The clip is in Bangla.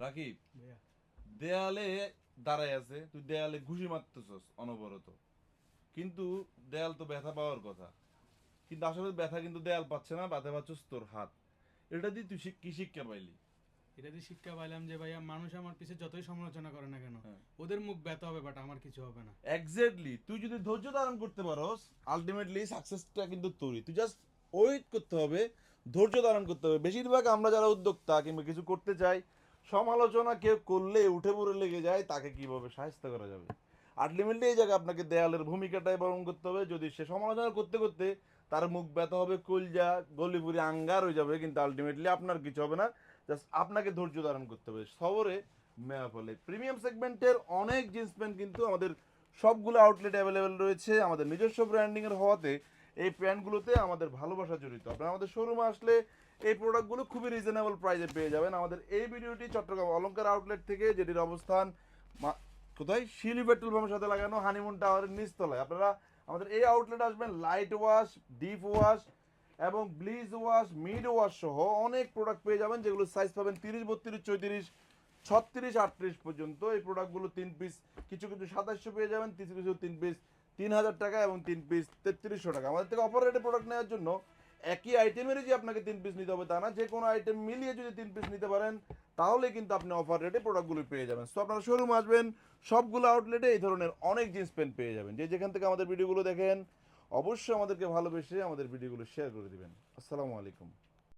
রাকিব, দেয়ালে দাঁড়ায় আছে, তুই দেয়ালে ঘুষি মারতেছস অনবরত, কিন্তু দেয়াল তো ব্যথা পাওয়ার কথা, কিন্তু আসলে ব্যথা কিন্তু দেয়াল পাচ্ছে না, ব্যথা পাচ্ছস তোর হাত। এটা দিয়ে তুই কি শিক্ষা পাইলি? এটা দিয়ে শিক্ষা পাইলাম যে ভাইয়া মানুষ আমার পিছে যতই সমালোচনা করে না কেন, হ্যাঁ, ওদের মুখ ব্যথা হবে বাট আমার কিছু হবে না। এক্স্যাক্টলি, তুই যদি ধৈর্য ধারণ করতে পারোস, আলটিমেটলি সাকসেসটা কিন্তু তোরই। তুই জাস্ট ওয়েট করতে হবে, ধৈর্য ধারণ করতে হবে। বেশিরভাগ আমরা যারা উদ্যোক্তা কিংবা কিছু করতে চাই, সমালোচনা কেউ করলে উঠে পড়ে লেগে যায় তাকে কিভাবে সাহায্য করা যাবে। আলটিমেটলি এই জায়গায় আপনাকে দেয়ালের ভূমিকাটাই পালন করতে হবে। যদি সে সমালোচনা করতে করতে তার মুখ ব্যথা হবে, কলজা গলিপুরি আঙ্গার হয়ে যাবে, কিন্তু আলটিমেটলি আপনার কিছু হবে না। জাস্ট আপনাকে ধৈর্য ধারণ করতে হবে। সবরে মেয়া ফলে প্রিমিয়াম সেগমেন্টের অনেক জিন্স প্যান্ট কিন্তু আমাদের সবগুলো আউটলেট অ্যাভেলেবেল রয়েছে। আমাদের নিজস্ব ব্র্যান্ডিংয়ের হওয়াতে এই প্যান্টগুলোতে আমাদের ভালোবাসা জড়িত। আপনারা আমাদের শোরুমে আসলে এই প্রোডাক্টগুলো খুবই রিজনেবল প্রাইসে পেয়ে যাবেন। আমাদের এই ভিডিওটি চট্টগ্রাম অলংকার আউটলেট থেকে, যেটির অবস্থান কোথায়, শিলি পেট্রোল পাম্পের সাথে লাগানো হানিমুন টাওয়ারের নিচতলায়। আপনারা আমাদের এই আউটলেট আসবেন, লাইট ওয়াশ, ডিপ ওয়াশ এবং ব্লিজ ওয়াশ, মিড ওয়াশ সহ অনেক প্রোডাক্ট পেয়ে যাবেন, যেগুলো সাইজ পাবেন 30, 32, 34, 36, 38 পর্যন্ত। এই প্রোডাক্টগুলো 3 পিস, কিছু কিছু 2700 পেয়ে যাবেন, কিছু কিছু 3 পিস 3000 টাকা এবং 3 পিস 3300 টাকা। আমাদের থেকে অফার রেটে প্রোডাক্ট নেওয়ার জন্য একই আইটেমেরই যে আপনাকে 3 পিস নিতে হবে তা না, যে কোনো আইটেম মিলিয়ে যদি 3 পিস নিতে পারেন তাহলে কিন্তু আপনি অফার রেটে প্রোডাক্টগুলো পেয়ে যাবেন। সো আপনারা শোরুম আসবেন, সবগুলো আউটলেটে এই ধরনের অনেক জিন্স প্যান্ট পেয়ে যাবেন। যে যেখান থেকে আমাদের ভিডিওগুলো দেখেন, অবশ্যই আমাদেরকে ভালোবেসে আমাদের ভিডিওগুলো শেয়ার করে দিবেন। আসসালামু আলাইকুম।